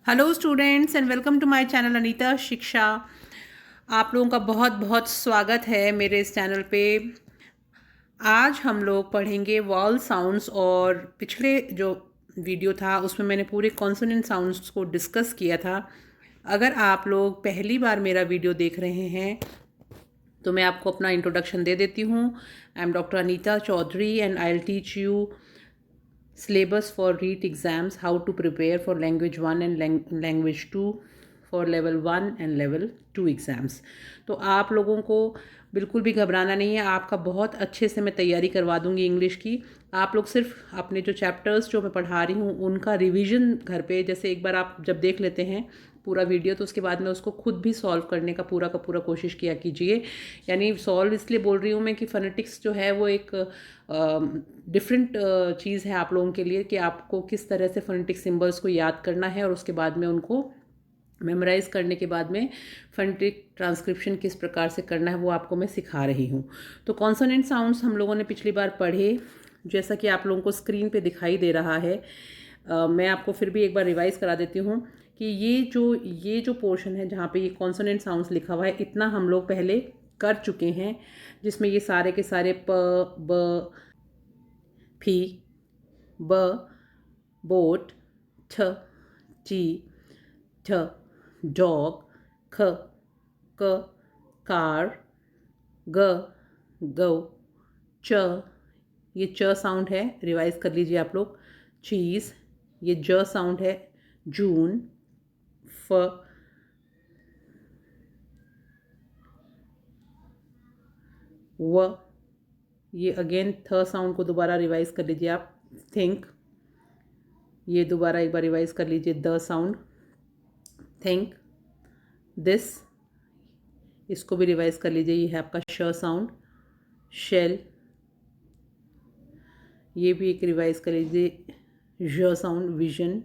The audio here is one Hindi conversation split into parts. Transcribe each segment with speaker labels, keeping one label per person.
Speaker 1: Hello students and welcome to my channel Anita Shiksha. आप लोगों का बहुत बहुत स्वागत है मेरे इस चैनल पे। आज हम लोग पढ़ेंगे वॉवल साउंड्स। और पिछले जो वीडियो था उसमें मैंने पूरे कॉन्सोनेंट साउंड्स को डिस्कस किया था। अगर आप लोग पहली बार मेरा वीडियो देख रहे हैं तो मैं आपको अपना इंट्रोडक्शन दे देती हूँ। I am doctor Anita Chaudhary and I will teach you syllabus for REIT exams, how to prepare for language 1 and language 2 for level 1 and level 2 exams. तो आप लोगों को बिल्कुल भी घबराना नहीं है, आपका बहुत अच्छे से मैं तैयारी करवा दूंगी इंग्लिश की। आप लोग सिर्फ अपने जो चैप्टर्स जो मैं पढ़ा रही हूँ उनका रिवीजन घर पे, जैसे एक बार आप जब देख लेते हैं पूरा वीडियो तो उसके बाद में उसको खुद भी सॉल्व करने का पूरा कोशिश किया कीजिए। यानी सॉल्व इसलिए बोल रही हूँ मैं कि फोनेटिक्स जो है वो एक डिफरेंट चीज़ है आप लोगों के लिए, कि आपको किस तरह से फोनेटिक सिंबल्स को याद करना है और उसके बाद में उनको मेमोराइज़ करने के बाद में फोनेटिक ट्रांसक्रिप्शन किस प्रकार से करना है वो आपको मैं सिखा रही हूँ। तो कॉन्सोनेंट साउंड्स हम लोगों ने पिछली बार पढ़े, जैसा कि आप लोगों को स्क्रीन पे दिखाई दे रहा है। मैं आपको फिर भी एक बार रिवाइज़ करा देती हूँ कि ये जो पोर्शन है जहाँ पे ये कॉन्सोनेंट साउंड्स लिखा हुआ है, इतना हम लोग पहले कर चुके हैं, जिसमें ये सारे के सारे प, ब, फी, ब, बोट, ठ, टी, ठ, डॉग, ख, क, कार, ग, गौ, च, ये च साउंड है, रिवाइज कर लीजिए आप लोग। चीज़, ये ज साउंड है, जून, फ, व, ये अगेन थ साउंड को दोबारा रिवाइज कर लीजिए आप, थिंक। ये दोबारा एक बार रिवाइज कर लीजिए, द साउंड, थिंक। दिस, इसको भी रिवाइज कर लीजिए, ये है आपका श साउंड, शेल। ये भी एक रिवाइज कर लीजिए, ज साउंड, विजन।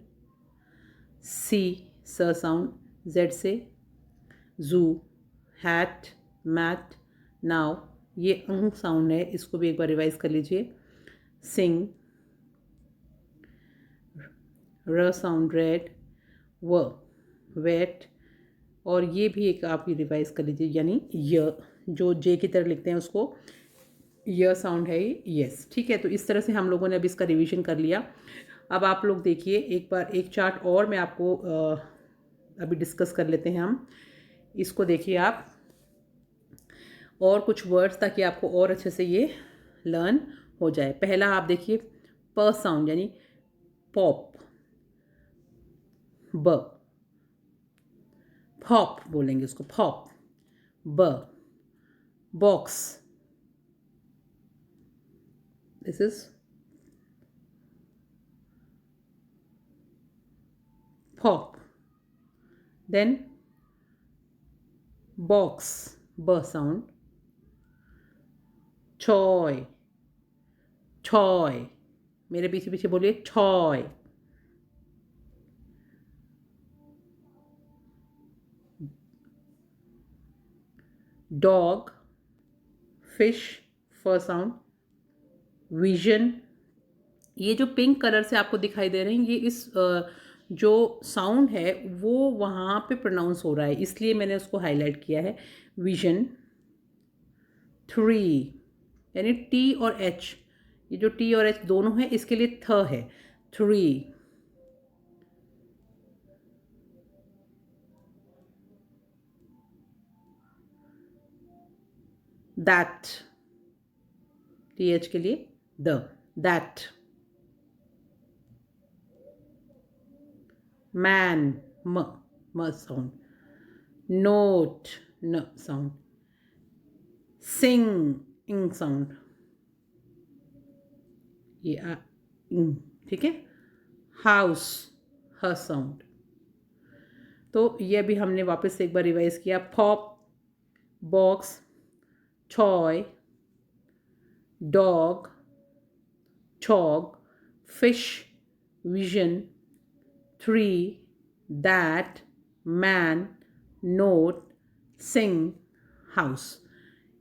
Speaker 1: सी, स साउंड, जेड से, जू, हैट, मैट, नाउ। ये अंग साउंड है, इसको भी एक बार रिवाइज कर लीजिए, सिंग। र साउंड, रेड, व, वेट। और ये भी एक आप ये रिवाइज कर लीजिए, यानी य, जो जे की तरह लिखते हैं उसको य साउंड है ये, यस। ठीक है, तो इस तरह से हम लोगों ने अभी इसका रिवीजन कर लिया। अब आप लोग देखिए, एक बार एक चार्ट और मैं आपको अभी डिस्कस कर लेते हैं हम। इसको देखिए आप, और कुछ वर्ड्स ताकि आपको और अच्छे से ये लर्न हो जाए। पहला आप देखिए, प साउंड यानी पॉप, ब, फॉप बोलेंगे उसको, pop, b, box, this is pop. Then box, b sound, toy, toy, मेरे पीछे पीछे बोलिए, toy. Dog, fish, f sound, vision. ये जो पिंक कलर से आपको दिखाई दे रहे हैं, ये इस जो साउंड है वो वहाँ पे प्रोनाउंस हो रहा है, इसलिए मैंने उसको हाईलाइट किया है, विजन। थ्री, यानी टी और एच, ये जो टी और एच दोनों है इसके लिए थ है, थ्री। दैट, टी एच के लिए the, that. Man, m, m sound, note, n sound, sing, ing sound, ये इंग, ठीक है। हाउस, ह साउंड। तो ये भी हमने वापस से एक बार रिवाइज किया, पॉप, बॉक्स, टॉय, डॉग, चॉग, fish, vision, three, that, man, note, sing, house.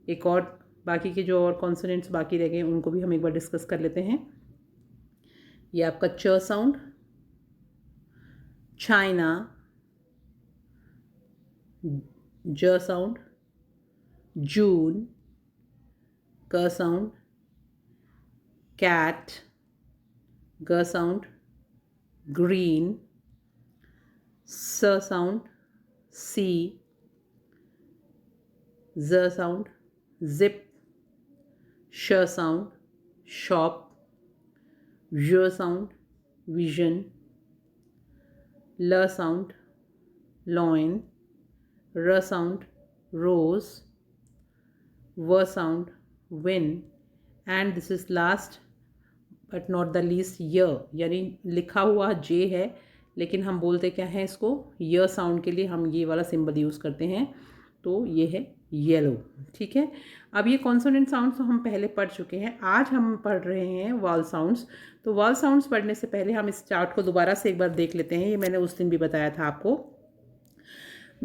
Speaker 1: एक और बाकी के जो और कॉन्सोनेंट्स बाकी रह गए उनको भी हम एक बार डिस्कस कर लेते हैं। ये आपका च साउंड, चाइना, ज साउंड, जून, क साउंड, कैट, ग साउंड, ग्रीन, स साउंड, सी, ज साउंड, जिप, श साउंड, शॉप, ज साउंड, विजन, ल साउंड, लॉइन, र साउंड, रोज, व sound, win, and this is last but not the least य, यानी लिखा हुआ जे है लेकिन हम बोलते क्या है इसको, य साउंड के लिए हम ये वाला सिंबल यूज़ करते हैं, तो ये है येलो। ठीक है, अब ये कॉन्सोनेंट साउंड्स तो हम पहले पढ़ चुके हैं, आज हम पढ़ रहे हैं वॉल साउंड्स। तो वॉल साउंड्स पढ़ने से पहले हम इस चार्ट को दोबारा से एक बार देख लेते हैं, ये मैंने उस दिन भी बताया था आपको।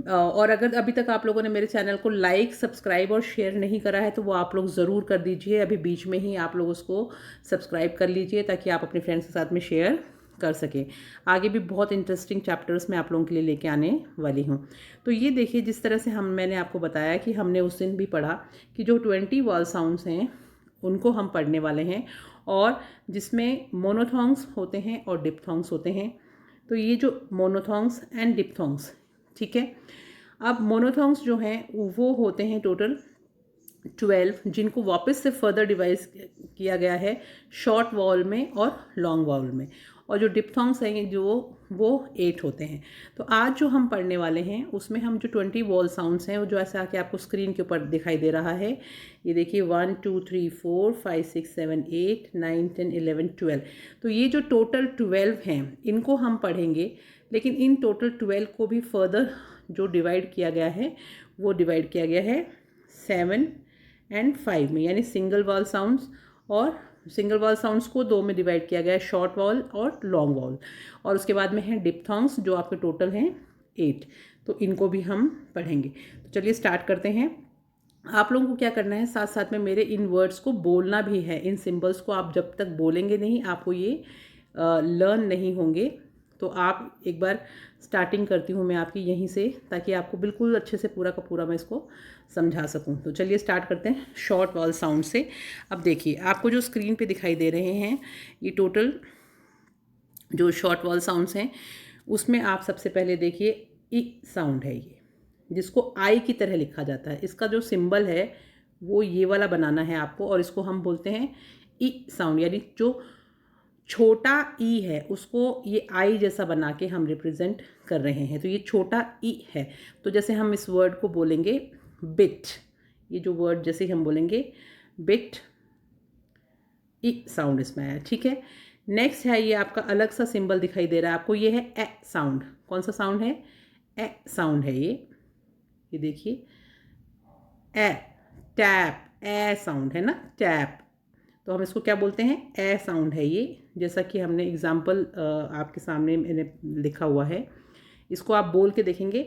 Speaker 1: और अगर अभी तक आप लोगों ने मेरे चैनल को लाइक, सब्सक्राइब और शेयर नहीं करा है तो वो आप लोग ज़रूर कर दीजिए, अभी बीच में ही आप लोग उसको सब्सक्राइब कर लीजिए ताकि आप अपने फ्रेंड्स के साथ में शेयर कर सकें। आगे भी बहुत इंटरेस्टिंग चैप्टर्स मैं आप लोगों के लिए लेके आने वाली हूँ। तो ये देखिए, जिस तरह से मैंने आपको बताया कि हमने उस दिन भी पढ़ा कि जो 20 वॉल साउंड्स हैं उनको हम पढ़ने वाले हैं, और जिसमें मोनोथॉन्ग्स होते हैं और डिप्थॉन्ग्स होते हैं। तो ये जो मोनोथॉन्ग्स एंड डिप्थॉन्ग्स, ठीक है, अब मोनोथॉन्ग्स जो हैं वो होते हैं टोटल 12, जिनको वापस से फर्दर डिवाइस किया गया है शॉर्ट वॉल में और लॉन्ग वॉल में, और जो डिप्थॉन्ग्स हैं जो वो 8 होते हैं। तो आज जो हम पढ़ने वाले हैं उसमें हम जो 20 वॉल साउंड्स हैं वो जो ऐसा कि आपको स्क्रीन के ऊपर दिखाई दे रहा है, ये देखिए 1 2 3 4 5 6 7 8 9 10 11 12। तो ये जो टोटल 12 हैं इनको हम पढ़ेंगे, लेकिन इन टोटल 12 को भी फर्दर जो डिवाइड किया गया है वो डिवाइड किया गया है 7 एंड 5 में, यानी सिंगल वॉल साउंड्स, और सिंगल वॉल साउंड्स को 2 में डिवाइड किया गया है, शॉर्ट वॉल और लॉन्ग वॉल। और उसके बाद में है डिप्थॉन्ग्स जो आपके टोटल हैं 8, तो इनको भी हम पढ़ेंगे। तो चलिए स्टार्ट करते हैं। आप लोगों को क्या करना है, साथ साथ में मेरे इन वर्ड्स को बोलना भी है, इन सिंबल्स को आप जब तक बोलेंगे नहीं आपको ये लर्न नहीं होंगे। तो आप एक बार स्टार्टिंग करती हूँ मैं आपकी यहीं से, ताकि आपको बिल्कुल अच्छे से पूरा का पूरा मैं इसको समझा सकूँ। तो चलिए स्टार्ट करते हैं शॉर्ट वॉल साउंड से। अब देखिए, आपको जो स्क्रीन पे दिखाई दे रहे हैं ये टोटल जो शॉर्ट वॉल साउंड्स हैं, उसमें आप सबसे पहले देखिए ई साउंड है ये, जिसको आई की तरह लिखा जाता है। इसका जो सिंबल है वो ये वाला बनाना है आपको, और इसको हम बोलते हैं ई साउंड, यानी जो छोटा ई है उसको ये आई जैसा बना के हम रिप्रेजेंट कर रहे हैं। तो ये छोटा ई है। तो जैसे हम इस वर्ड को बोलेंगे बिट, ये जो वर्ड जैसे हम बोलेंगे बिट, ई साउंड इसमें आया। ठीक है, नेक्स्ट है ये आपका अलग सा सिंबल दिखाई दे रहा है आपको, ये है ए साउंड। कौन सा साउंड है, ए साउंड है ये देखिए ए, टैप, ए साउंड है ना, टैप। तो हम इसको क्या बोलते हैं, ए साउंड है ये, जैसा कि हमने एग्जाम्पल आपके सामने मैंने लिखा हुआ है। इसको आप बोल के देखेंगे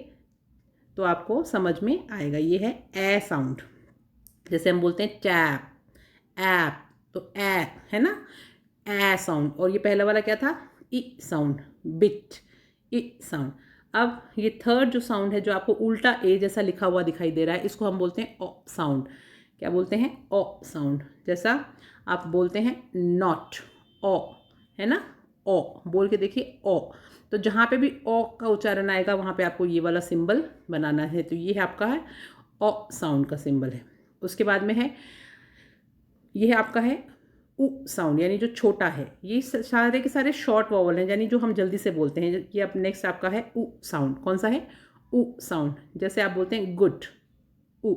Speaker 1: तो आपको समझ में आएगा, ये है ए साउंड। जैसे हम बोलते हैं टैप, ऐप, तो ए है ना, ए साउंड। और ये पहला वाला क्या था, ई साउंड, बिट, ई साउंड। अब ये थर्ड जो साउंड है जो आपको उल्टा ए जैसा लिखा हुआ दिखाई दे रहा है, इसको हम बोलते हैं ओ साउंड। क्या बोलते हैं, ओ साउंड। जैसा आप बोलते हैं नॉट, ओ है ना, ओ बोल के देखिए ओ। तो जहाँ पे भी ओ का उच्चारण आएगा वहाँ पे आपको ये वाला सिंबल बनाना है। तो ये है आपका है ओ साउंड का सिंबल है। उसके बाद में है ये है आपका है उ साउंड, यानी जो छोटा है। ये सारे के सारे शॉर्ट वॉवल हैं, यानी जो हम जल्दी से बोलते हैं। ये अब नेक्स्ट आपका है उ साउंड। कौन सा है, उ साउंड। जैसे आप बोलते हैं गुड, उ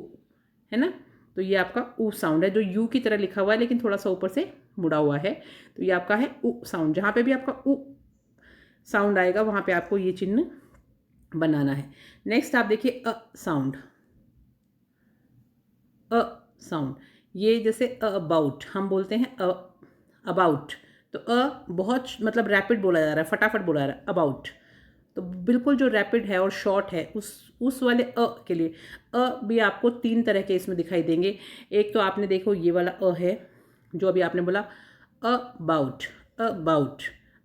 Speaker 1: है ना, तो ये आपका उ साउंड है, जो यू की तरह लिखा हुआ है लेकिन थोड़ा सा ऊपर से मुड़ा हुआ है। तो ये आपका है उ साउंड। जहाँ पे भी आपका उ साउंड आएगा वहाँ पे आपको ये चिन्ह बनाना है। नेक्स्ट आप देखिए अ साउंड, अ साउंड। ये जैसे अबाउट हम बोलते हैं अबाउट, तो बहुत मतलब रैपिड बोला जा रहा है, फटाफट बोला जा रहा है अबाउट। तो बिल्कुल जो रैपिड है और शॉर्ट है उस वाले के लिए भी आपको 3 तरह के इसमें दिखाई देंगे। एक तो आपने देखो ये वाला है जो अभी आपने बोला अबाउट, अबाउट,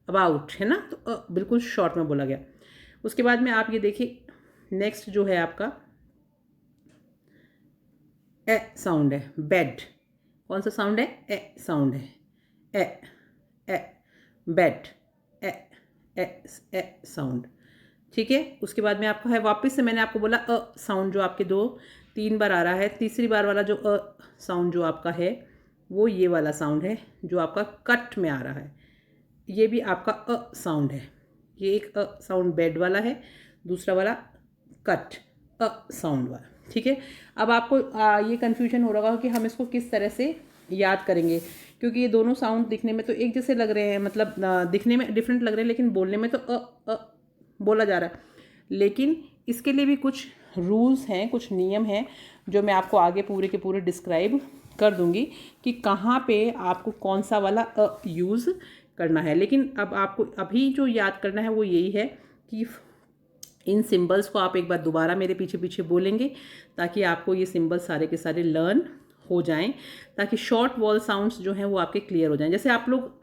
Speaker 1: अबाउट है ना, तो बिल्कुल शॉर्ट में बोला गया। उसके बाद में आप ये देखिए नेक्स्ट जो है आपका ए साउंड है, बेड। कौन सा साउंड है? ए साउंड है, ए ए बेड, ए ए ए साउंड। ठीक है, उसके बाद में आपका है वापस से मैंने आपको बोला साउंड जो आपके 2-3 बार आ रहा है। तीसरी बार वाला जो साउंड जो आपका है वो ये वाला साउंड है जो आपका कट में आ रहा है। ये भी आपका साउंड है। ये एक साउंड बेड वाला है, दूसरा वाला कट साउंड वाला। ठीक है, अब आपको ये कन्फ्यूजन हो रहा होगा कि हम इसको किस तरह से याद करेंगे, क्योंकि ये दोनों साउंड दिखने में तो एक जैसे लग रहे हैं, मतलब दिखने में डिफरेंट लग रहे हैं, लेकिन बोलने में तो बोला जा रहा है। लेकिन इसके लिए भी कुछ रूल्स हैं, कुछ नियम हैं जो मैं आपको आगे पूरे के पूरे डिस्क्राइब कर दूंगी कि कहाँ पे आपको कौन सा वाला यूज़ करना है। लेकिन अब आपको अभी जो याद करना है वो यही है कि इन सिंबल्स को आप एक बार दोबारा मेरे पीछे पीछे बोलेंगे ताकि आपको ये सिंबल्स सारे के सारे लर्न हो जाएं, ताकि शॉर्ट वॉल साउंड्स जो हैं वो आपके क्लियर हो जाएं। जैसे आप लोग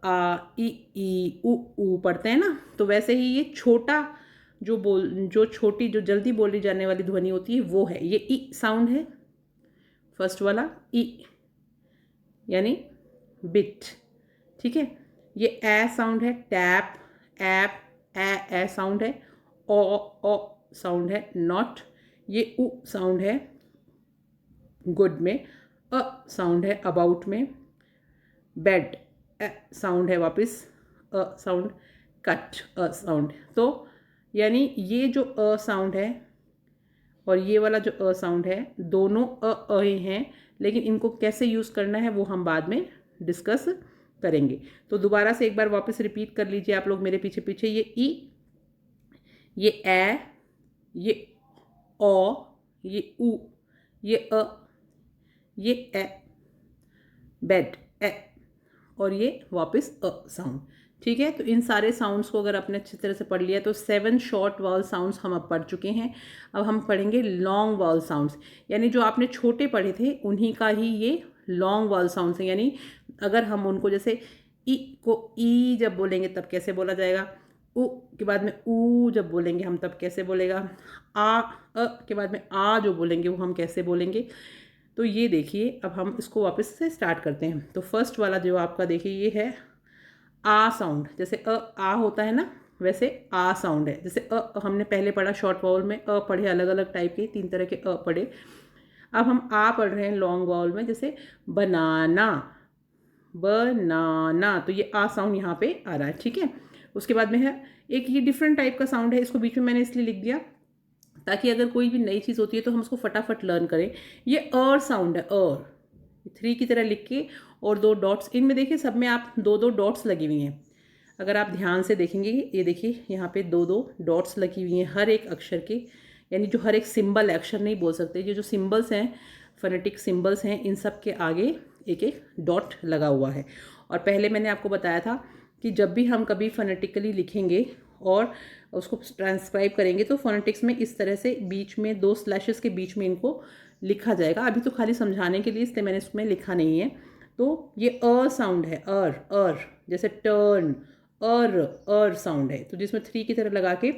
Speaker 1: आ ई ऊ पढ़ते हैं ना, तो वैसे ही ये छोटा जो छोटी जो जल्दी बोली जाने वाली ध्वनि होती है वो है, ये ई साउंड है फर्स्ट वाला, ई यानी बिट। ठीक है, ये ए साउंड है, टैप, ऐप, ए साउंड है, ओ साउंड है, नॉट। ये उ साउंड है गुड में, अ साउंड है अबाउट में, बेड साउंड है वापस, अ साउंड, कट साउंड। तो यानी ये जो साउंड है और ये वाला जो साउंड है दोनों हैं, लेकिन इनको कैसे यूज़ करना है वो हम बाद में डिस्कस करेंगे। तो दोबारा से एक बार वापस रिपीट कर लीजिए आप लोग मेरे पीछे पीछे। ये ई, ये ए, ये ओ, ये उ, ये ये ए, बेड ए, और ये वापस साउंड। ठीक है, तो इन सारे साउंड्स को अगर आपने अच्छी तरह से पढ़ लिया तो 7 शॉर्ट वॉल साउंड्स हम अब पढ़ चुके हैं। अब हम पढ़ेंगे लॉन्ग वॉल साउंड्स, यानी जो आपने छोटे पढ़े थे उन्हीं का ही ये लॉन्ग वॉल साउंड्स हैं। यानी अगर हम उनको जैसे ई को ई जब बोलेंगे तब कैसे बोला जाएगा, उ के बाद में ऊ जब बोलेंगे हम तब कैसे बोलेगा, आ के बाद में आ जो बोलेंगे वो हम कैसे बोलेंगे। तो ये देखिए, अब हम इसको वापस से स्टार्ट करते हैं। तो फर्स्ट वाला जो आपका देखिए ये है आ साउंड। जैसे आ होता है ना, वैसे आ साउंड है। जैसे हमने पहले पढ़ा शॉर्ट वाउल में पढ़े, अलग अलग टाइप के 3 तरह के पढ़े। अब हम आ पढ़ रहे हैं लॉन्ग वाउल में, जैसे बनाना, बनाना। तो ये आ साउंड यहाँ पे आ रहा है। ठीक है, उसके बाद में है एक ये डिफरेंट टाइप का साउंड है, इसको बीच में मैंने इसलिए लिख दिया ताकि अगर कोई भी नई चीज़ होती है तो हम उसको फटाफट लर्न करें। ये और साउंड है, और 3 की तरह लिख के और 2 डॉट्स, इनमें देखिए सब में आप 2-2 डॉट्स लगी हुई हैं। अगर आप ध्यान से देखेंगे ये देखिए यहाँ पे 2-2 डॉट्स लगी हुई हैं हर एक अक्षर के, यानी जो हर एक सिंबल, अक्षर नहीं बोल सकते, ये जो सिंबल्स हैं, फोनेटिक सिंबल्स हैं, इन सब के आगे एक एक डॉट लगा हुआ है। और पहले मैंने आपको बताया था कि जब भी हम कभी फोनेटिकली लिखेंगे और उसको ट्रांसक्राइब करेंगे तो फोनेटिक्स में इस तरह से बीच में 2 स्लैशेस के बीच में इनको लिखा जाएगा। अभी तो खाली समझाने के लिए इसलिए मैंने इसमें लिखा नहीं है। तो ये साउंड है, जैसे टर्न, अर साउंड है, तो जिसमें 3 की तरह लगा के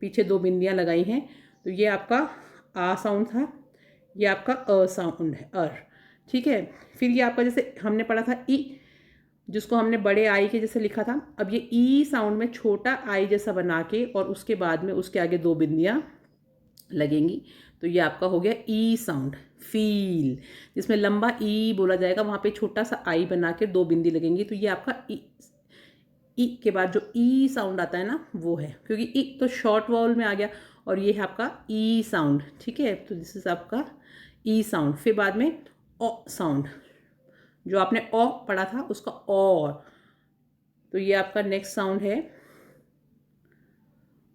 Speaker 1: पीछे 2 बिंदियां लगाई हैं। तो ये आपका आ साउंड था, ये आपका साउंड है, ठीक है। फिर ये आपका जैसे हमने पढ़ा था ई, जिसको हमने बड़े आई के जैसे लिखा था। अब ये ई साउंड में छोटा आई जैसा बना के और उसके बाद में उसके आगे 2 बिंदियां लगेंगी, तो ये आपका हो गया ई साउंड। फील, जिसमें लंबा ई बोला जाएगा, वहाँ पे छोटा सा आई बना के 2 बिंदी लगेंगी, तो ये आपका ई के बाद जो ई साउंड आता है ना वो है, क्योंकि ई तो शॉर्ट वाउल में आ गया और ये है आपका ई साउंड। ठीक है, तो दिस इज आपका ई साउंड। फिर बाद में ओ साउंड, जो आपने ओ पढ़ा था उसका और, तो ये आपका नेक्स्ट साउंड है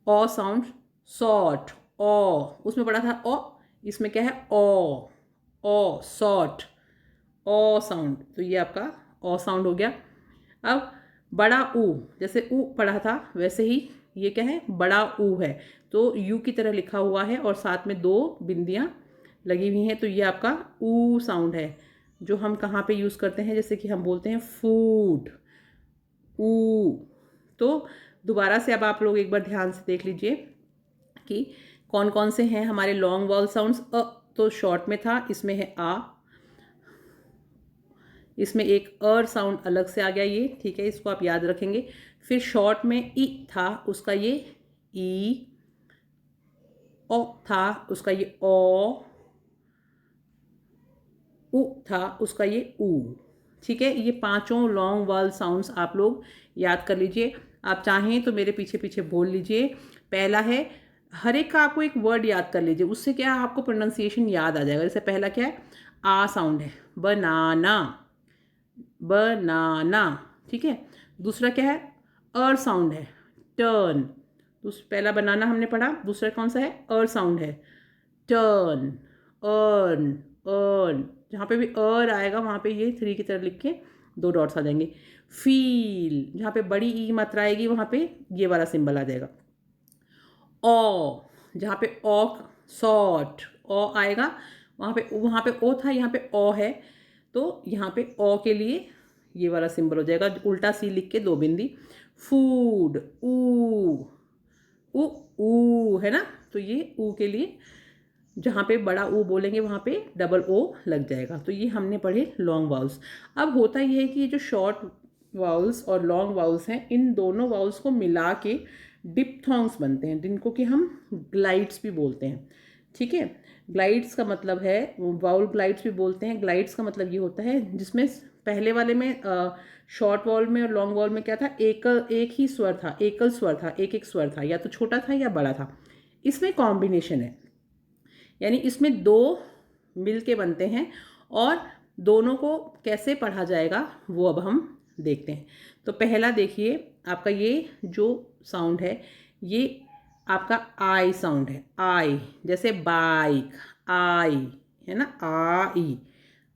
Speaker 1: ओ साउंड। सॉर्ट, ओ उसमें पढ़ा था ओ, इसमें क्या है ओ सॉर्ट, ओ साउंड, तो ये आपका ओ साउंड हो गया। अब बड़ा ऊ, जैसे ऊ पढ़ा था वैसे ही ये क्या है, बड़ा ऊ है, तो यू की तरह लिखा हुआ है और साथ में 2 बिंदियां लगी हुई हैं, तो ये आपका ऊ साउंड है, जो हम कहाँ पे यूज़ करते हैं, जैसे कि हम बोलते हैं फूड, ऊ। तो दोबारा से अब आप लोग एक बार ध्यान से देख लीजिए कि कौन कौन से हैं हमारे लॉन्ग वॉल साउंड्स। तो शॉर्ट में था, इसमें है आ, इसमें एक अर साउंड अलग से आ गया ये, ठीक है, इसको आप याद रखेंगे। फिर शॉर्ट में ई था, उसका ये ई, ओ था उसका ये ओ, उ था उसका ये ऊ, ठीक है। ये पांचों लॉन्ग वॉल साउंड्स आप लोग याद कर लीजिए। आप चाहें तो मेरे पीछे पीछे बोल लीजिए। पहला है, हर एक का आपको एक वर्ड याद कर लीजिए, उससे क्या आपको प्रोनाउंसिएशन याद आ जाएगा। जैसे पहला क्या है, आ साउंड है, बनाना, बनाना, ठीक है। दूसरा क्या है, अर साउंड है, टर्न। पहला बनाना हमने पढ़ा, दूसरा कौन सा है, अर साउंड है, टर्न, अर्न, अर्न। जहाँ पे भी अर आएगा वहाँ पे ये 3 की तरह लिख के 2 डॉट्स आ जाएंगे। फील, जहाँ पे बड़ी ई मात्रा आएगी वहाँ पे ये वाला सिंबल आ जाएगा। ओ, जहाँ पे ओ, सॉट, ओ आएगा वहाँ पे ओ था, यहाँ पे ओ है, तो यहाँ पे ओ के लिए ये वाला सिंबल हो जाएगा, उल्टा सी लिख के 2 बिंदी। फूड, ऊ, ऊ है ना, तो ये ऊ के लिए जहाँ पे बड़ा ओ बोलेंगे वहाँ पे डबल ओ लग जाएगा। तो ये हमने पढ़े लॉन्ग वाउल्स। अब होता ये है कि ये जो शॉर्ट वाउल्स और लॉन्ग वाउल्स हैं, इन दोनों वाउल्स को मिला के डिप्थोंग्स बनते हैं, जिनको कि हम ग्लाइड्स भी बोलते हैं, ठीक है। ग्लाइड्स का मतलब है, वाउल ग्लाइड्स भी बोलते हैं। ग्लाइड्स का मतलब ये होता है जिसमें पहले वाले में शॉर्ट वाउल में और लॉन्ग वाउल में क्या था, एक ही स्वर था, एकल स्वर था, एक एक स्वर था, या तो छोटा था या बड़ा था। इसमें कॉम्बिनेशन है, यानी इसमें 2 मिल के बनते हैं, और दोनों को कैसे पढ़ा जाएगा वो अब हम देखते हैं। तो पहला देखिए, आपका ये जो साउंड है ये आपका आई साउंड है, आई, जैसे बाइक, आई है ना, आई।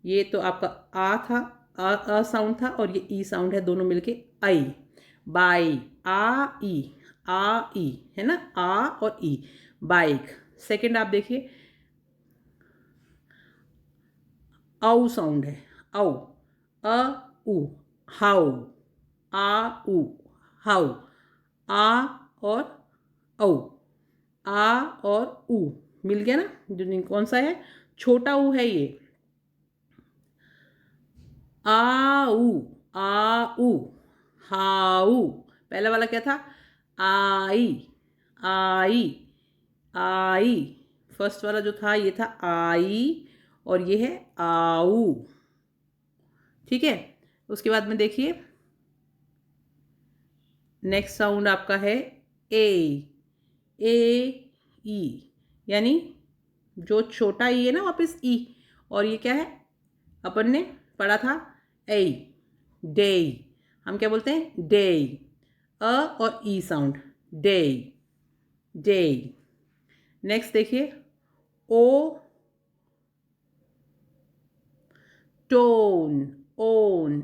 Speaker 1: ये तो आपका आ था, अ साउंड था, और ये ई साउंड है, दोनों मिलके आई, बाई, आ ई है ना, आ और ई, बाइक। सेकंड आप देखिए, औ साउंड है, औ, अ उ, हाउ, आ उ, हाउ, आ और औ, आ और उ मिल गया ना। जो कौन सा है, छोटा ऊ है ये, आऊ, आऊ, हाउ। पहला वाला क्या था, आई, आई, आई। फर्स्ट वाला जो था ये था आई, और ये है आऊ, ठीक है। उसके बाद में देखिए, नेक्स्ट साउंड आपका है ए ई, यानी जो छोटा ई है ना वापस ई, और ये क्या है, अपन ने पढ़ा था ए, डे। हम क्या बोलते हैं, डे, अ और ई साउंड, डे, डे। नेक्स्ट देखिए, ओ, टोन, ओन,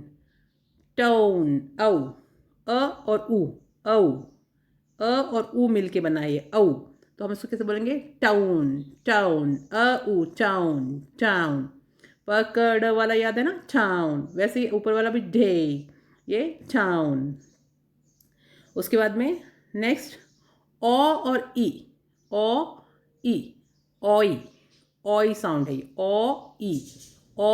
Speaker 1: टोन, औ, अ और उ, औ, अ और उ मिलके बना है ये औ। तो हम इसको कैसे बोलेंगे, टाउन, टाउन, अ उ, टाउन, टाउन। पकड़ वाला याद है ना, टाउन, वैसे ही ऊपर वाला भी डे, ये टाउन। उसके बाद में नेक्स्ट, ओ और ई, ओ ई, ओई, ओई साउंड है ये, ओ ई, ओ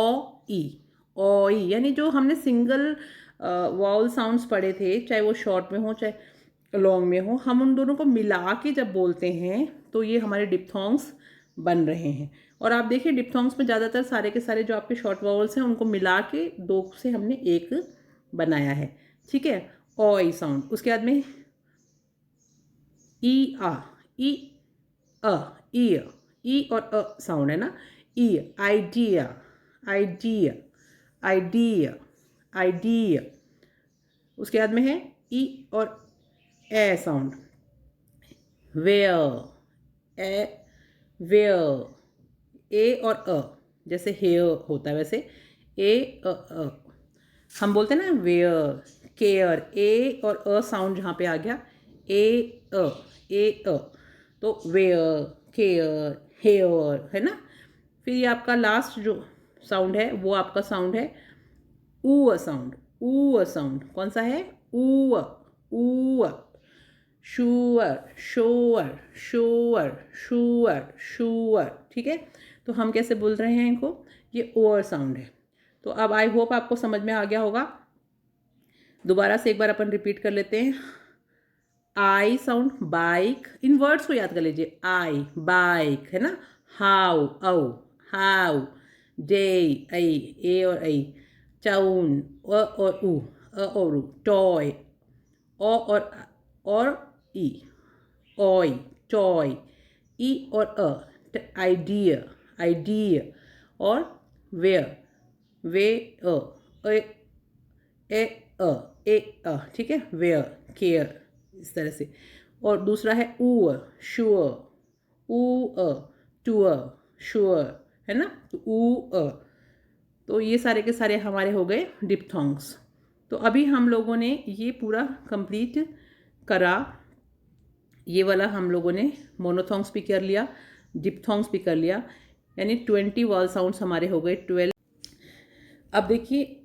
Speaker 1: ई, ओई। यानी जो हमने सिंगल वॉवल साउंड्स पढ़े थे, चाहे वो शॉर्ट में हो चाहे लॉन्ग में हो, हम उन दोनों को मिला के जब बोलते हैं तो ये हमारे डिप्थोंग्स बन रहे हैं। और आप देखिए डिप्थोंग्स में ज़्यादातर सारे के सारे जो आपके शॉर्ट वॉवल्स हैं उनको मिला के 2 से हमने एक बनाया है, ठीक है। ओई साउंड। उसके बाद में ई आ, ई अ, ई, ई और अ साउंड है ना, ई, आइडिया, आइडिया, आइडिया, आइडिया। उसके बाद में है ई और ए साउंड, वेयर, ए, वेयर, ए और अ, जैसे हेयर होता है वैसे ए अ। हम बोलते हैं ना वेयर, केयर, ए और अ साउंड जहाँ पे आ गया, ए अ, ए अ, तो वेयर, केयर, हेयर है ना। फिर ये आपका लास्ट जो साउंड है वो आपका साउंड है ऊ साउंड, ऊ साउंड। कौन सा है, ऊ, ऊ। Sure, shore, shore, sure, sure. ठीक है, तो हम कैसे बोल रहे हैं इनको, ये ओअर साउंड है। तो अब आई होप आपको समझ में आ गया होगा। दोबारा से एक बार अपन रिपीट कर लेते हैं। I sound bike, in words को याद कर लीजिए। आई बाइक है ना, हाउ औ, हाउ, डे आई, ए और आई, चाउन और ऊ, और ऊ, टॉय, ओ और ई, ओय, टॉय, ई और आइडिया, आइडिया, और वेयर, वे ए ए ए ठीक है, वेयर, केयर, इस तरह से। और दूसरा है ऊ, श्योर, ऊ टूअर, श्योर, है ना, तो ऊ। तो ये सारे के सारे हमारे हो गए डिप्थोंग्स। तो अभी हम लोगों ने ये पूरा कंप्लीट करा। ये वाला हम लोगों ने मोनोथोंग्स भी कर लिया, डिप्थोंग्स भी कर लिया, यानी 20 वॉल साउंड्स हमारे हो गए 12। अब देखिए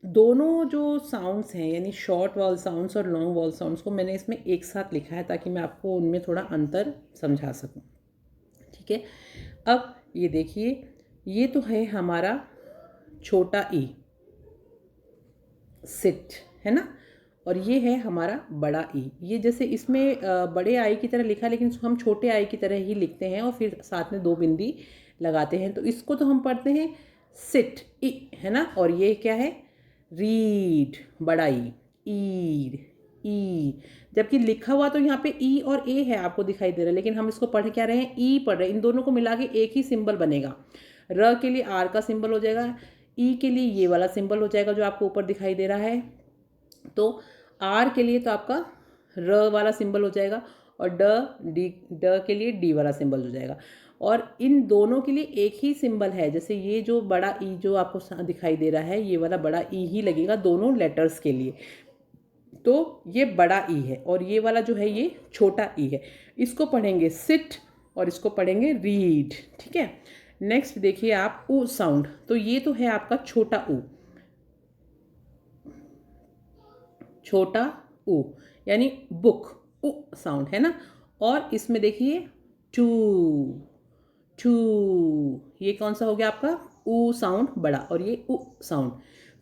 Speaker 1: दोनों जो साउंड्स हैं, यानी शॉर्ट वॉल साउंड्स और लॉन्ग वॉल साउंड्स को मैंने इसमें एक साथ लिखा है ताकि मैं आपको उनमें थोड़ा अंतर समझा सकूं। ठीक है, अब ये देखिए, ये तो है हमारा छोटा ई, सिट, है ना, और ये है हमारा बड़ा ई। ये जैसे इसमें बड़े आई की तरह लिखा है, लेकिन इसको हम छोटे आई की तरह ही लिखते हैं और फिर साथ में 2 बिंदी लगाते हैं। तो इसको तो हम पढ़ते हैं सिट ई, है ना, और ये क्या है, रीड, बड़ा ई, ईड, ई। जबकि लिखा हुआ तो यहाँ पे ई और ए है, आपको दिखाई दे रहा है, लेकिन हम इसको पढ़ क्या रहे हैं, ई पढ़ रहे हैं। इन दोनों को मिला के एक ही सिंबल बनेगा। र के लिए आर का सिंबल हो जाएगा, ई के लिए ये वाला सिंबल हो जाएगा जो आपको ऊपर दिखाई दे रहा है। तो आर के लिए तो आपका र वाला सिंबल हो जाएगा, और ड के लिए डी वाला सिंबल हो जाएगा। और इन दोनों के लिए एक ही सिंबल है। जैसे ये जो बड़ा ई जो आपको दिखाई दे रहा है, ये वाला बड़ा ई ही लगेगा दोनों लेटर्स के लिए। तो ये बड़ा ई है, और ये वाला जो है ये छोटा ई है। इसको पढ़ेंगे सिट और इसको पढ़ेंगे रीड। ठीक है, नेक्स्ट देखिए आप ऊ साउंड। तो ये तो है आपका छोटा ऊ, छोटा ऊ, यानी बुक, ऊ साउंड है ना। और इसमें देखिए टू, टू, ये कौन सा हो गया आपका, ऊ साउंड बड़ा, और ये ऊ साउंड।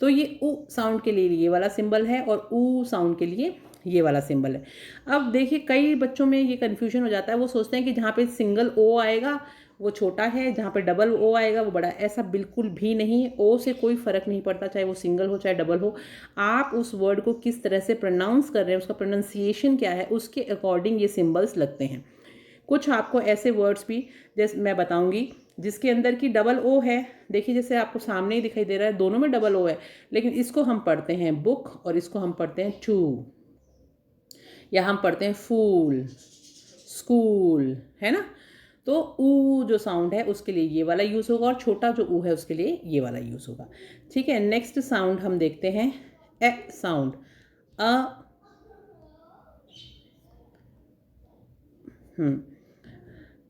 Speaker 1: तो ये ऊ साउंड के लिए ये वाला सिंबल है, और ऊ साउंड के लिए ये वाला सिंबल है। अब देखिए कई बच्चों में ये कन्फ्यूजन हो जाता है, वो सोचते हैं कि जहाँ पे सिंगल ओ आएगा वो छोटा है, जहाँ पे डबल ओ आएगा वो बड़ा। ऐसा बिल्कुल भी नहीं है, ओ से कोई फ़र्क नहीं पड़ता, चाहे वो सिंगल हो चाहे डबल हो। आप उस वर्ड को किस तरह से प्रोनाउंस कर रहे हैं, उसका प्रोनाउंसिएशन क्या है, उसके अकॉर्डिंग ये सिंबल्स लगते हैं। कुछ आपको ऐसे वर्ड्स भी जैसे मैं बताऊंगी जिसके अंदर की डबल ओ है। देखिए जैसे आपको सामने ही दिखाई दे रहा है, दोनों में डबल ओ है, लेकिन इसको हम पढ़ते हैं बुक और इसको हम पढ़ते हैं टू, या हम पढ़ते हैं फूल, स्कूल, है ना। तो ऊ जो साउंड है उसके लिए ये वाला यूज़ होगा, और छोटा जो ऊ है उसके लिए ये वाला यूज़ होगा। ठीक है, नेक्स्ट साउंड हम देखते हैं ए साउंड।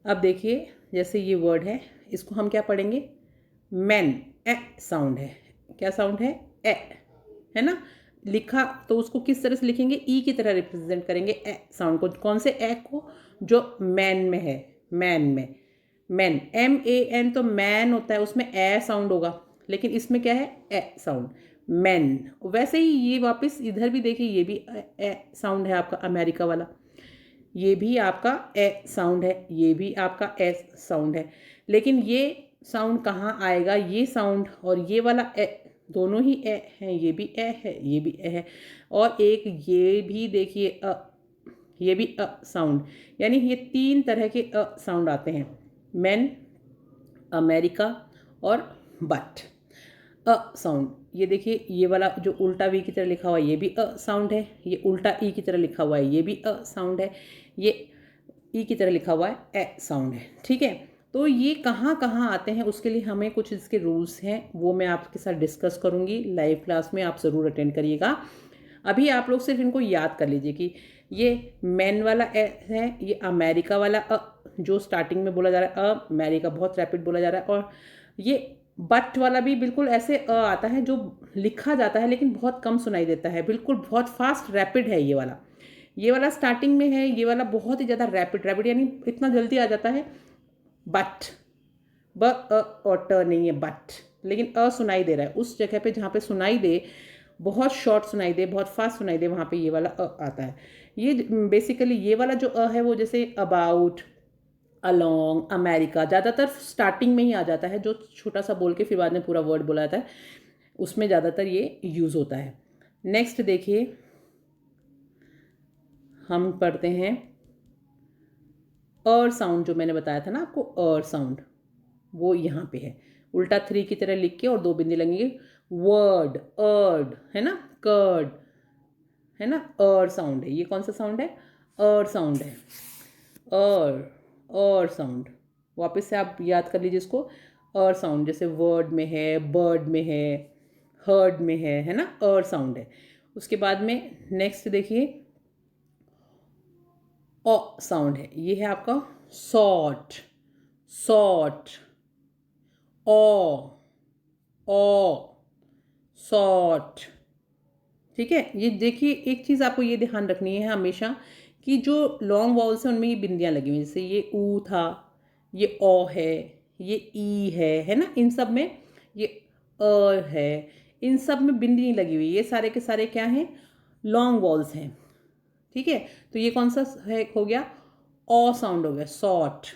Speaker 1: अब देखिए जैसे ये वर्ड है, इसको हम क्या पढ़ेंगे, मैन, ए साउंड है। क्या साउंड है, ए, है ना। लिखा तो उसको किस तरह से लिखेंगे, ई की तरह रिप्रेजेंट करेंगे ए साउंड को। कौन से ए को, जो मैन में है, मैन में, मैन, MAN, तो मैन होता है, उसमें ए साउंड होगा, लेकिन इसमें क्या है, ए साउंड, मैन। वैसे ही ये वापस इधर भी देखिए, ये भी ए साउंड है आपका, अमेरिका वाला, ये भी आपका ए साउंड है, ये भी आपका ए साउंड है। लेकिन ये साउंड कहाँ आएगा, ये साउंड और ये वाला ए, दोनों ही ए हैं, ये भी ए है, ये भी ए है, और एक ये भी देखिए ये भी साउंड। यानी ये 3 तरह के साउंड आते हैं, मैन, अमेरिका और बट, साउंड। ये देखिए ये वाला जो उल्टा वी की तरह लिखा हुआ है ये भी साउंड है, ये उल्टा ई की तरह लिखा हुआ है ये भी साउंड है, ये ई की तरह लिखा हुआ है ए साउंड है। ठीक है, तो ये कहाँ कहाँ आते हैं उसके लिए हमें कुछ इसके रूल्स हैं, वो मैं आपके साथ डिस्कस करूँगी लाइव क्लास में, आप ज़रूर अटेंड करिएगा। अभी आप लोग सिर्फ इनको याद कर लीजिए कि ये मैन वाला ए है, ये अमेरिका वाला जो स्टार्टिंग में बोला जा रहा है, अमेरिका बहुत रैपिड बोला जा रहा है, और ये बट वाला भी बिल्कुल ऐसे आता है जो लिखा जाता है लेकिन बहुत कम सुनाई देता है, बिल्कुल बहुत फास्ट रैपिड है ये वाला। ये वाला स्टार्टिंग में है, ये वाला बहुत ही ज़्यादा रैपिड रैपिड यानी इतना जल्दी आ जाता है। बट ब और ट नहीं है बट, लेकिन सुनाई दे रहा है उस जगह पे जहाँ पे सुनाई दे, बहुत शॉर्ट सुनाई दे, बहुत फास्ट सुनाई दे, वहाँ पे ये वाला आता है। ये बेसिकली ये वाला जो है वो जैसे अबाउट, अलोंग, अमेरिका ज़्यादातर स्टार्टिंग में ही आ जाता है, जो छोटा सा बोल के फिर बाद में पूरा वर्ड बोला जाता है, उसमें ज़्यादातर ये यूज़ होता है। नेक्स्ट देखिए, हम पढ़ते हैं और साउंड, जो मैंने बताया था ना आपको, और साउंड वो यहाँ पे है, उल्टा 3 की तरह लिख के और 2 बिंदी लगेंगे। वर्ड, अर्ड है ना, कर्ड है ना, और साउंड है, ये कौन सा साउंड है, और साउंड है, और साउंड, वापस से आप याद कर लीजिए इसको। और साउंड जैसे वर्ड में है, बर्ड में है, हर्ड में है ना, और साउंड है। उसके बाद में नेक्स्ट देखिए, ओ साउंड है, ये है आपका सॉट, सॉट, ओ सॉट। ठीक है, ये देखिए एक चीज़ आपको ये ध्यान रखनी है हमेशा कि जो लॉन्ग वॉवल्स हैं उनमें ये बिंदियाँ लगी हुई हैं, जैसे ये ऊ था, ये ओ है, ये ई है ना, इन सब में ये है, इन सब में बिंदी नहीं लगी हुई, ये सारे के सारे क्या हैं, लॉन्ग वॉवल्स हैं। ठीक है, तो ये कौन सा है, हो गया ओ साउंड, हो गया सॉट।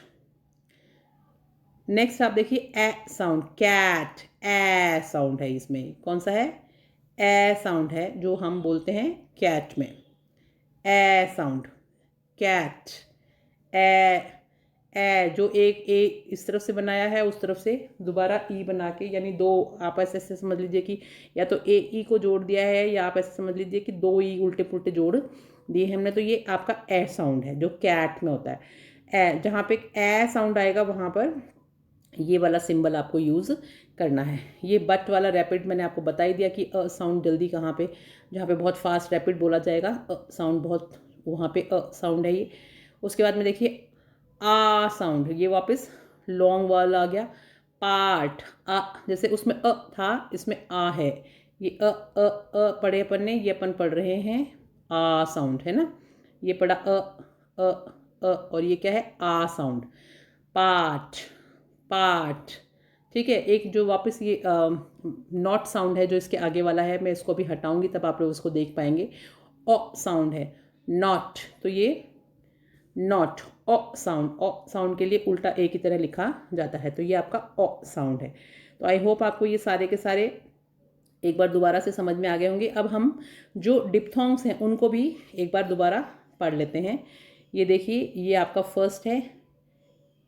Speaker 1: नेक्स्ट आप देखिए ए साउंड, कैट, ए साउंड है, इसमें कौन सा है, ए साउंड है, जो हम बोलते हैं कैट में, ए साउंड, कैट, ए, ए जो एक ए इस तरफ से बनाया है, उस तरफ से दोबारा ई बना के, यानी दो, आप ऐसे समझ लीजिए कि या तो ए ई को जोड़ दिया है, या आप ऐसे समझ लीजिए कि दो ई उल्टे पुल्टे जोड़ दिए हमने, तो ये आपका ए साउंड है जो कैट में होता है। ए जहाँ पे ए साउंड आएगा वहाँ पर ये वाला सिंबल आपको यूज़ करना है। ये बट वाला रैपिड मैंने आपको बता ही दिया कि अ साउंड जल्दी कहाँ पे, जहाँ पे बहुत फास्ट रैपिड बोला जाएगा साउंड बहुत, वहाँ पे साउंड है ये। उसके बाद में देखिए आ साउंड, ये वापस लॉन्ग वाला आ गया। पार्ट, आ जैसे उसमें था, इसमें आ है, ये पढ़े अपन ने, ये अपन पढ़ रहे हैं आ साउंड है ना, ये पढ़ा अ और ये क्या है, आ साउंड। Part, part. ठीक है, एक जो वापस ये नॉट साउंड है जो इसके आगे वाला है, मैं इसको भी हटाऊंगी तब आप लोग उसको देख पाएंगे। ओ साउंड है, नॉट, तो ये not, o sound, o sound के लिए उल्टा ए की तरह लिखा जाता है, तो ये आपका ओ साउंड है। तो आई होप आपको ये सारे के सारे एक बार दोबारा से समझ में आ गए होंगे। अब हम जो डिप्थोंग्स हैं उनको भी एक बार दोबारा पढ़ लेते हैं। ये देखिए, ये आपका फर्स्ट है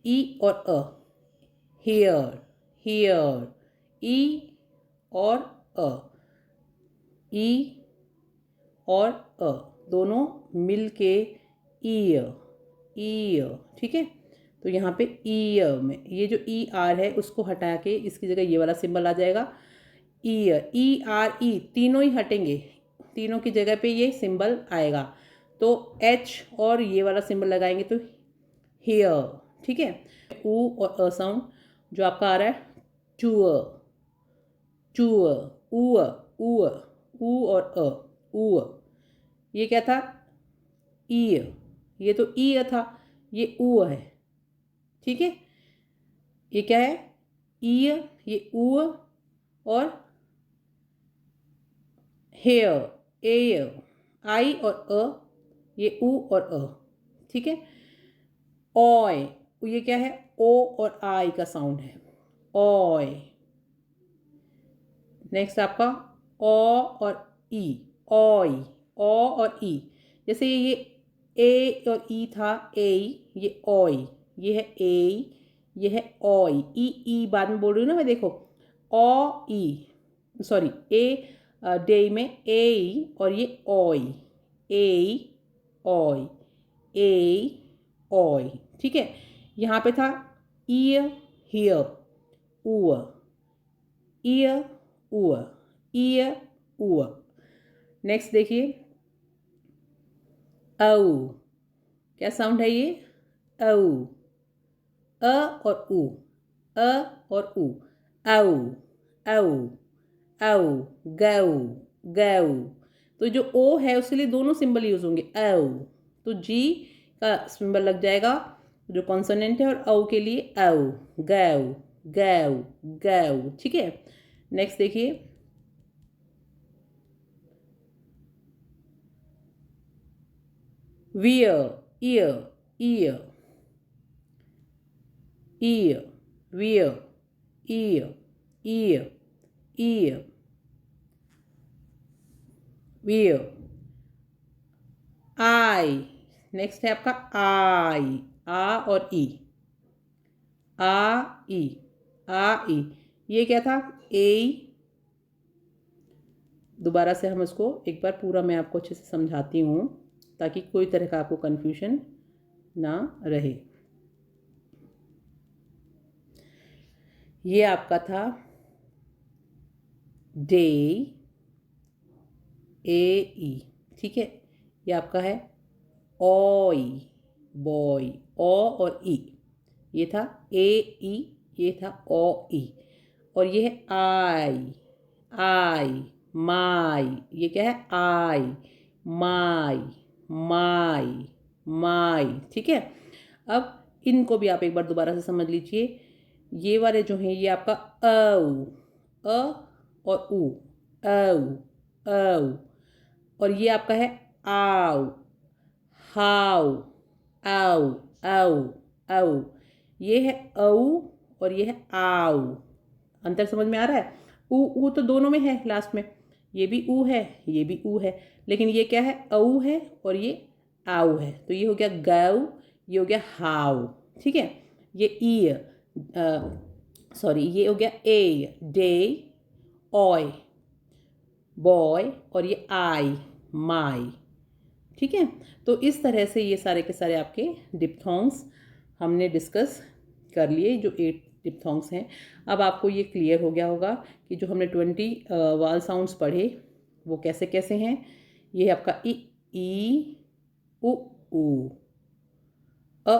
Speaker 1: ई और अ, हेयर, हेयर, ई और अ, ई और अ दोनों मिल के ईयर, ईयर। ठीक है, तो यहाँ पे ईयर में ये जो ई आर है उसको हटा के इसकी जगह ये वाला सिंबल आ जाएगा, ईयर, ई आर ई तीनों ही हटेंगे, तीनों की जगह पे ये सिंबल आएगा, तो एच और ये वाला सिंबल लगाएंगे तो हेयर। ठीक है, ऊ और अ साउंड जो आपका आ रहा है, चूअर, चूअर, ऊ, ऊ और अ, ऊ, ये क्या था, ई, ये तो ई था, ये ऊ है। ठीक है, ये क्या है, ई, ये ऊ और हेयर, एयर, आई और अ, ये ऊ और अ। ठीक है, ऑय, ये क्या है, ओ और आई का साउंड है, ऑय। नेक्स्ट आपका ओ और ई, ऑय, ओ और ई, जैसे ये ए और ई था, ए, ये ऑय, ये है ए, ये है ऑय, ई बाद में बोल रही हूँ ना मैं, देखो ओ ई, सॉरी ए डे में ए और ये ऑय, ए ऑय, ए ऑय। ठीक है, यहाँ पे था ईयर, हियर, ऊ, ईयर, ऊ, ईयर, ऊ। नेक्स्ट देखिए, औ, क्या साउंड है ये, औ, अ और ऊ, अ और ऊ, औ, औ, औ, गौ, गौ, तो जो ओ है उसके लिए दोनों सिंबल यूज होंगे, औ, तो जी का सिंबल लग जाएगा जो कॉन्सोनेंट है, और औ के लिए औ, गौ, गौ, गौ। ठीक है, नेक्स्ट देखिए, wear, ear, ear, ear, wear, ear, ear, ear, wear, I. Next है आपका आई, आ और ई, आ ई, आ ई। ये क्या था, ए। दोबारा से हम इसको एक बार पूरा मैं आपको अच्छे से समझाती हूँ ताकि कोई तरह का आपको कन्फ्यूजन ना रहे। ये आपका था डे, ए ई। ठीक है, ये आपका है ऑय, बॉय, ओ और ई। ये था ए ई, ये था ओ ई। और ये है आई, आई, माई। ये क्या है, आई, माई, माई, माई। ठीक है, अब इनको भी आप एक बार दोबारा से समझ लीजिए। ये वाले जो हैं ये आपका अ और उ, औ। और ये आपका है आओ, हाउ, आओ, औ, औ। ये है औ और ये है आओ। अंतर समझ में आ रहा है? ऊ तो दोनों में है लास्ट में, ये भी ऊ है, ये भी ऊ है, लेकिन ये क्या है, औ है और ये आऊ है। तो ये हो गया गौ, ये हो गया हाउ। ठीक है, ये ई, सॉरी, ये हो गया ए, डे, ऑय, बॉय, और ये आई, माई। ठीक है, तो इस तरह से ये सारे के सारे आपके डिप्थोंग्स हमने डिस्कस कर लिए, जो 8 डिप्थोंग्स हैं। अब आपको ये क्लियर हो गया होगा कि जो हमने 20 वाल साउंड्स पढ़े वो कैसे कैसे हैं। ये आपका ई, उ, ऊ, अ,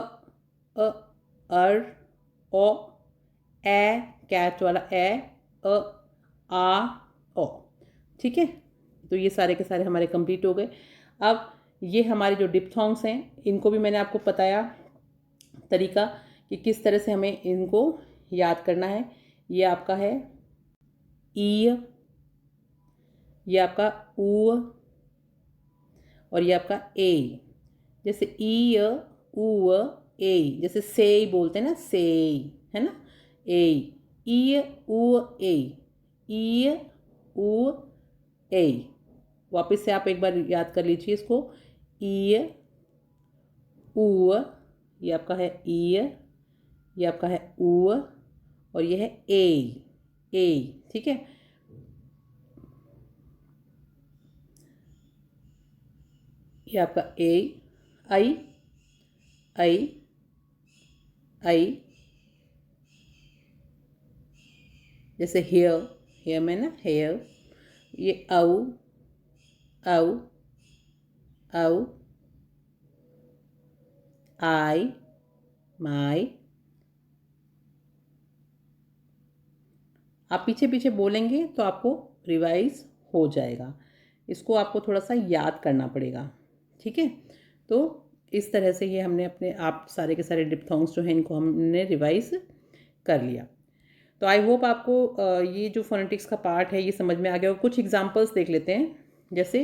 Speaker 1: अर, ओ, ए, कैट वाला ए, आ, ओ। ठीक है, तो ये सारे के सारे हमारे कंप्लीट हो गए। अब ये हमारे जो डिप्थोंग्स हैं इनको भी मैंने आपको बताया तरीका कि किस तरह से हमें इनको याद करना है। ये आपका है ई, ये आपका ऊ, और ये आपका ए। जैसे ई, ऊ, ए, जैसे से बोलते हैं ना, से, है ना, ए, ई, ऊ, ए, ई, ऊ, ए। वापस से आप एक बार याद कर लीजिए इसको, ई, ऊ, ये आपका है ई, ये आपका है ऊ, और ये है ए। ठीक है, ये आपका ए, आई, आई, आई। जैसे हेयर, हेयर में ना हेयर। ये औ, औ, औ, आई, माई। आप पीछे पीछे बोलेंगे तो आपको रिवाइज हो जाएगा, इसको आपको थोड़ा सा याद करना पड़ेगा। ठीक है, तो इस तरह से ये हमने अपने आप सारे के सारे डिप्थोंग्स जो हैं इनको हमने रिवाइज कर लिया। तो आई होप आपको ये जो फोनेटिक्स का पार्ट है ये समझ में आ गया। कुछ एग्जांपल्स देख लेते हैं, जैसे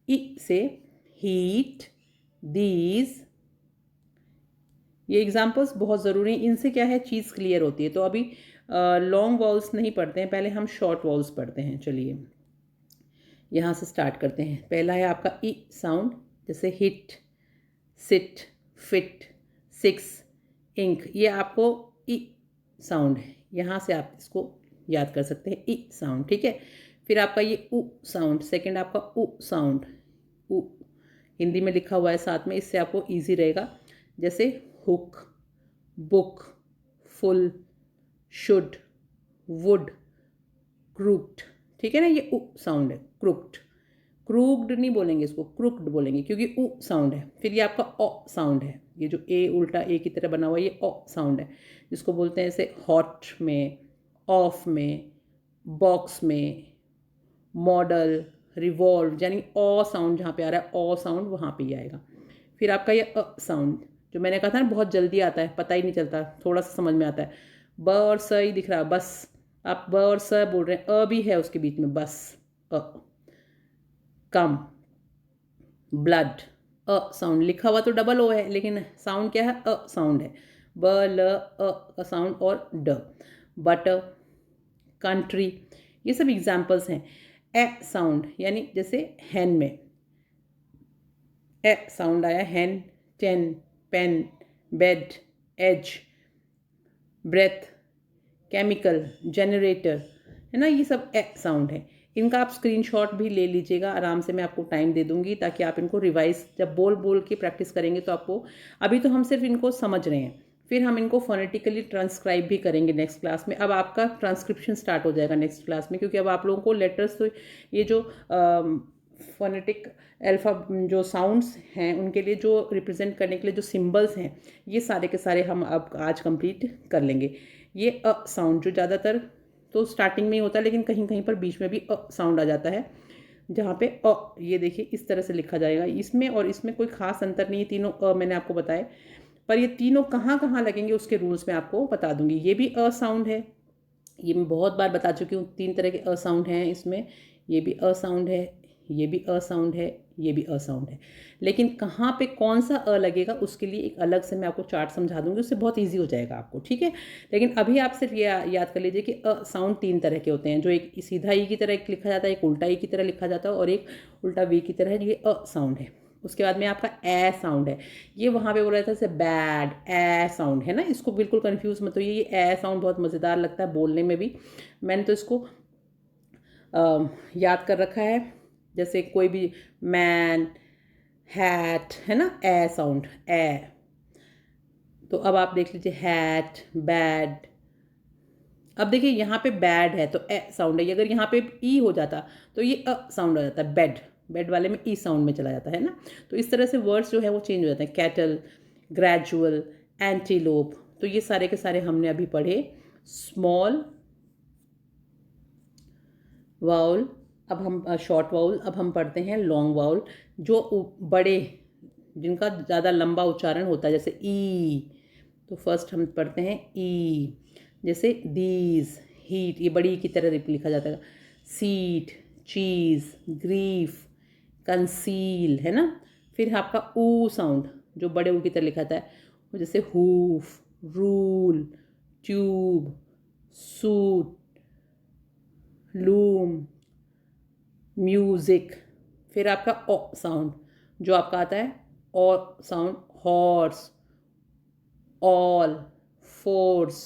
Speaker 1: ई से हीट, दीज। ये एग्जांपल्स बहुत ज़रूरी हैं, इनसे क्या है चीज़ क्लियर होती है। तो अभी लॉन्ग वॉल्स नहीं पढ़ते हैं, पहले हम शॉर्ट वॉल्स पढ़ते हैं। चलिए यहाँ से स्टार्ट करते हैं। पहला है आपका ई साउंड, जैसे hit, sit, fit, six, ink. ये आपको ई साउंड है, यहाँ से आप इसको याद कर सकते हैं, ई साउंड। ठीक है, फिर आपका ये उ साउंड, सेकंड आपका उ साउंड, उ हिंदी में लिखा हुआ है साथ में, इससे आपको इजी रहेगा। जैसे hook, book, full, should, would, crooked. ठीक है ना, ये उ साउंड है, क्रूक्ड। क्रूक्ड नहीं बोलेंगे इसको, क्रूक्ड बोलेंगे क्योंकि उ साउंड है। फिर ये आपका ओ साउंड है, ये जो ए उल्टा ए की तरह बना हुआ है ये ओ साउंड है, जिसको बोलते हैं जैसे हॉट में, ऑफ में, बॉक्स में, मॉडल, रिवॉल्व, यानी ओ साउंड जहाँ पे आ रहा है, ओ साउंड वहाँ पे ही आएगा। फिर आपका ये साउंड जो मैंने कहा था ना बहुत जल्दी आता है, पता ही नहीं चलता, थोड़ा सा समझ में आता है। ब और स ही दिख रहा है, बस आप ब और स बोल रहे हैं, अ भी है उसके बीच में, बस अ। कम, ब्लड, अ साउंड लिखा हुआ तो डबल ओ है, लेकिन साउंड क्या है, अ साउंड है। ब ल अ का साउंड और ड। बटर, कंट्री, ये सब एग्जाम्पल्स हैं। ए साउंड यानी जैसे हैन में ए साउंड आया, hen, ten, pen, bed, edge, breath, chemical, generator, है ना, ये सब ए साउंड है। इनका आप स्क्रीनशॉट भी ले लीजिएगा, आराम से मैं आपको टाइम दे दूंगी ताकि आप इनको रिवाइज जब बोल बोल के प्रैक्टिस करेंगे तो आपको, अभी तो हम सिर्फ इनको समझ रहे हैं, फिर हम इनको फोनेटिकली ट्रांसक्राइब भी करेंगे नेक्स्ट क्लास में। अब आपका ट्रांसक्रिप्शन स्टार्ट हो जाएगा नेक्स्ट क्लास में, क्योंकि अब आप लोगों को लेटर्स तो ये जो फोनेटिक अल्फा जो साउंड्स हैं उनके लिए जो रिप्रेजेंट करने के लिए जो सिंबल्स हैं, ये सारे के सारे हम अब आज कंप्लीट कर लेंगे। ये अ साउंड जो ज़्यादातर तो स्टार्टिंग में ही होता है, लेकिन कहीं कहीं पर बीच में भी अ साउंड आ जाता है, जहाँ पे अ, ये देखिए इस तरह से लिखा जाएगा। इसमें और इसमें कोई खास अंतर नहीं है, तीनों अ मैंने आपको बताए, पर ये तीनों कहाँ कहाँ लगेंगे उसके रूल्स मैं आपको बता दूंगी। ये भी अ साउंड है, ये मैं बहुत बार बता चुकी हूँ, 3 तरह के अ साउंड हैं इसमें। ये भी अ साउंड है, ये भी अ साउंड है, ये भी अ साउंड है। लेकिन कहाँ पे कौन सा अ लगेगा उसके लिए एक अलग से मैं आपको चार्ट समझा दूंगी, उससे बहुत ईजी हो जाएगा आपको, ठीक है। लेकिन अभी आप सिर्फ ये याद कर लीजिए कि अ साउंड 3 तरह के होते हैं, जो एक सीधा ई की तरह एक लिखा जाता है, एक उल्टा ई की तरह लिखा जाता है, और एक उल्टा वी की तरह है, ये अ साउंड है। उसके बाद में आपका ए साउंड है, ये वहाँ पे बोला जाता है जैसे बैड, ए साउंड है ना, इसको बिल्कुल कंफ्यूज मत होइए, ये ए साउंड बहुत मज़ेदार लगता है बोलने में भी। मैंने तो इसको याद कर रखा है, जैसे कोई भी मैन, हैट, है ना, ए साउंड, ए। तो अब आप देख लीजिए हैट, बैड। अब देखिए यहाँ पे बैड है तो ए साउंड है, अगर यहाँ पे ई हो जाता तो ये अ साउंड हो जाता है, बेड, बेड वाले में ई साउंड में चला जाता है ना। तो इस तरह से वर्ड्स जो है वो चेंज हो जाते हैं। कैटल, ग्रेजुअल, एंटीलोप, तो ये सारे के सारे हमने अभी पढ़े। स्मॉल वाउल, अब हम शॉर्ट वाउल, अब हम पढ़ते हैं लॉन्ग वाउल, जो बड़े, जिनका ज़्यादा लंबा उच्चारण होता है, जैसे ई। तो फर्स्ट हम पढ़ते हैं ई, जैसे दीज, हीट, ये बड़ी की तरह लिखा जाता है। सीट, चीज़, ग्रीफ, कंसील, है ना। फिर आपका ऊ साउंड जो बड़े ऊ की तरह लिखा जाता है, जैसे hoof, rule, tube, suit, loom, music. फिर आपका ओ साउंड जो आपका आता है, o sound, horse, all, force,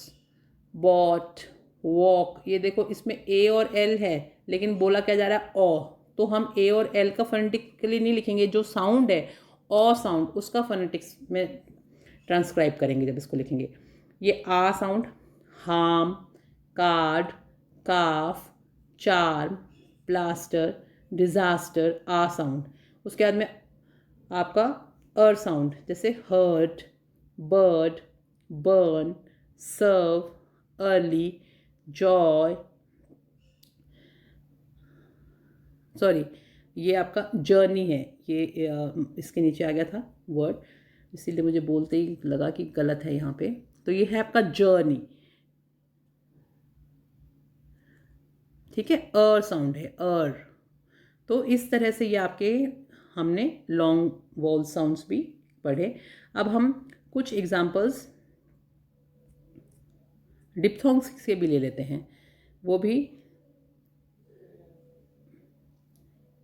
Speaker 1: bought, walk. ये देखो इसमें ए और एल है, लेकिन बोला क्या जा रहा है, ओ। तो हम ए और एल का फोनेटिकली नहीं लिखेंगे, जो साउंड है ओ साउंड उसका फोनेटिक्स में ट्रांसक्राइब करेंगे जब इसको लिखेंगे। ये आ साउंड, हार्म, कार्ड, काफ, चार्म, प्लास्टर, डिजास्टर, आ साउंड। उसके बाद में आपका अर साउंड, जैसे हर्ट, बर्ड, बर्न, सर्व, अर्ली, जॉय, सॉरी ये आपका जर्नी है, ये इसके नीचे आ गया था वर्ड, इसीलिए मुझे बोलते ही लगा कि गलत है यहाँ पे। तो ये है आपका जर्नी, ठीक है, अर साउंड है, अर। तो इस तरह से ये आपके हमने लॉन्ग वॉल साउंड्स भी पढ़े। अब हम कुछ एग्जांपल्स डिप्थोंग्स के भी ले लेते हैं, वो भी।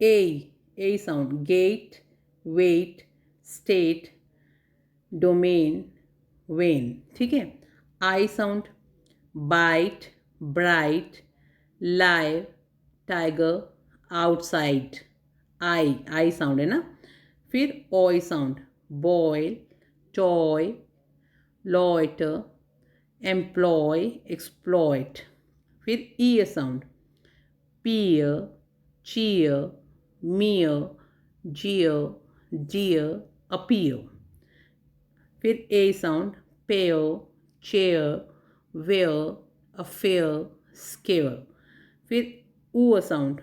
Speaker 1: A sound, gate, wait, state, domain, vein, ठीक है। I sound, bite, bright, live, tiger, outside, I sound है ना। फिर ओई sound, boil, toy, loiter, employ, exploit. फिर E sound, peer, cheer, mere, jeer, dear, appear। फिर A sound, pair, chair, wear, affair, scare। फिर ऊ sound,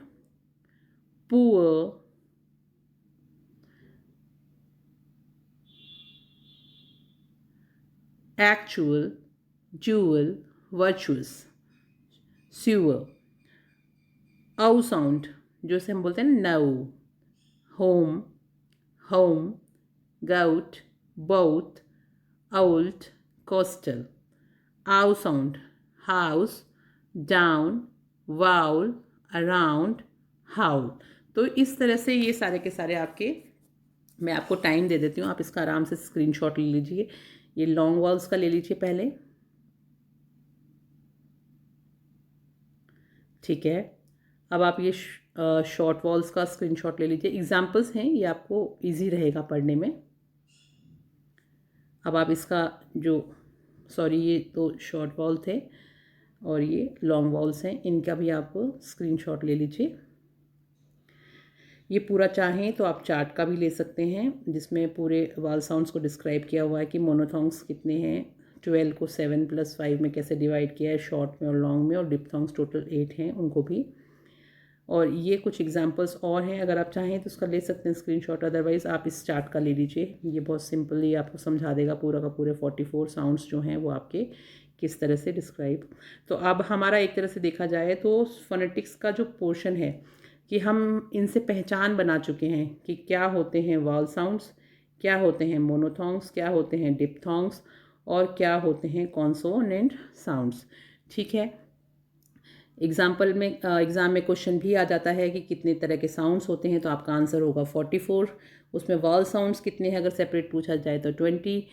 Speaker 1: poor, actual, jewel, virtuous, sewer, औ साउंड जो से हम बोलते हैं नौ, home, home, goat, boat, old, coastal, ow sound, house, down, vowel, around, howl। तो इस तरह से ये सारे के सारे आपके, मैं आपको टाइम दे देती हूँ, आप इसका आराम से स्क्रीनशॉट ले लीजिए। ये लॉन्ग वॉल्स का ले लीजिए पहले, ठीक है। अब आप ये शॉर्ट वॉल्स का स्क्रीनशॉट ले लीजिए। एग्जाम्पल्स हैं, ये आपको इजी रहेगा पढ़ने में। अब आप इसका जो, सॉरी ये तो शॉर्ट वॉल थे और ये लॉन्ग वॉल्स हैं, इनका भी आप स्क्रीनशॉट ले लीजिए। ये पूरा चाहें तो आप चार्ट का भी ले सकते हैं, जिसमें पूरे वॉल साउंड्स को डिस्क्राइब किया हुआ है कि मोनोथॉन्ग्स कितने हैं, 12 को 7 + 5 में कैसे डिवाइड किया है, शॉर्ट में और लॉन्ग में, और डिप्थॉन्ग्स टोटल 8 हैं, उनको भी। और ये कुछ एग्जांपल्स और हैं, अगर आप चाहें तो उसका ले सकते हैं स्क्रीनशॉट, अदरवाइज़ आप इस चार्ट का ले लीजिए। ये बहुत सिंपली आपको समझा देगा पूरा का पूरे 44 साउंड्स जो हैं वो आपके किस तरह से डिस्क्राइब। तो अब हमारा एक तरह से देखा जाए तो फोनेटिक्स का जो पोर्शन है कि हम इनसे पहचान बना चुके हैं कि क्या होते हैं वॉल साउंड्स, क्या होते हैं मोनोथॉन्ग्स, क्या होते हैं डिप्थॉन्ग्स, और क्या होते हैं कॉन्सोनेंट साउंड्स, ठीक है। एग्ज़ाम में क्वेश्चन भी आ जाता है कि कितने तरह के साउंड्स होते हैं, तो आपका आंसर होगा 44। उसमें वॉल साउंड्स कितने हैं अगर सेपरेट पूछा जाए तो 20।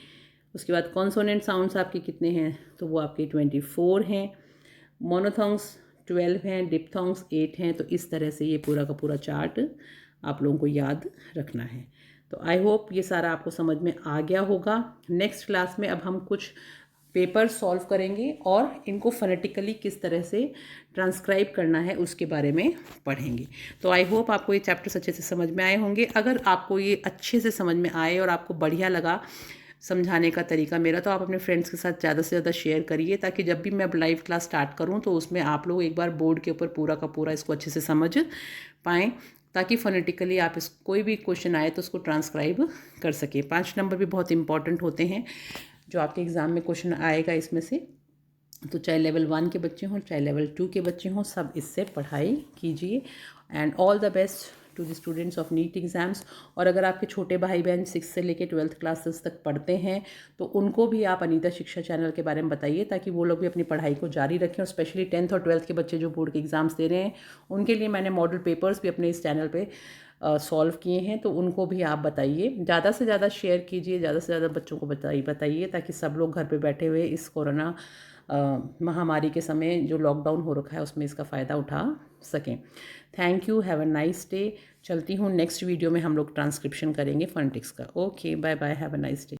Speaker 1: उसके बाद कॉन्सोनेंट साउंड्स आपके कितने हैं, तो वो आपके 24 हैं। मोनोथॉन्ग्स 12 हैं, डिप्थॉन्ग्स 8 हैं। तो इस तरह से ये पूरा का पूरा चार्ट आप लोगों को याद रखना है। तो आई होप ये सारा आपको समझ में आ गया होगा। नेक्स्ट क्लास में अब हम कुछ पेपर सॉल्व करेंगे और इनको फोनेटिकली किस तरह से ट्रांसक्राइब करना है उसके बारे में पढ़ेंगे। तो आई होप आपको ये चैप्टर्स अच्छे से समझ में आए होंगे। अगर आपको ये अच्छे से समझ में आए और आपको बढ़िया लगा समझाने का तरीका मेरा, तो आप अपने फ्रेंड्स के साथ ज़्यादा से ज़्यादा शेयर करिए, ताकि जब भी मैं अब लाइव क्लास स्टार्ट करूँ तो उसमें आप लोग एक बार बोर्ड के ऊपर पूरा का पूरा इसको अच्छे से समझ पाएँ, ताकि फोनेटिकली आप इस कोई भी क्वेश्चन आए तो उसको ट्रांसक्राइब कर सकें। 5 नंबर भी बहुत इंपॉर्टेंट होते हैं जो आपके एग्ज़ाम में क्वेश्चन आएगा इसमें से। तो चाहे लेवल 1 के बच्चे हों, चाहे लेवल 2 के बच्चे हों, सब इससे पढ़ाई कीजिए। And all the best to the students of NEET exams. और अगर आपके छोटे भाई बहन 6 से लेकर 12th क्लासेस तक पढ़ते हैं तो उनको भी आप अनीता शिक्षा चैनल के बारे में बताइए, ताकि वो लोग भी अपनी पढ़ाई को जारी रखें। और स्पेशली 10th और 12th के बच्चे जो बोर्ड के एग्ज़ाम्स दे रहे हैं, उनके लिए मैंने मॉडल पेपर्स भी अपने इस चैनल पे सॉल्व किए हैं, तो उनको भी आप बताइए। ज़्यादा से ज़्यादा शेयर कीजिए, ज़्यादा से ज़्यादा बच्चों को बताइए, ताकि सब लोग घर पे बैठे हुए इस कोरोना महामारी के समय जो लॉकडाउन हो रखा है उसमें इसका फ़ायदा उठा सकें। Thank you, have a nice day. चलती हूँ, नेक्स्ट वीडियो में हम लोग ट्रांसक्रिप्शन करेंगे फोनेटिक्स का। Okay, bye bye, have a nice day.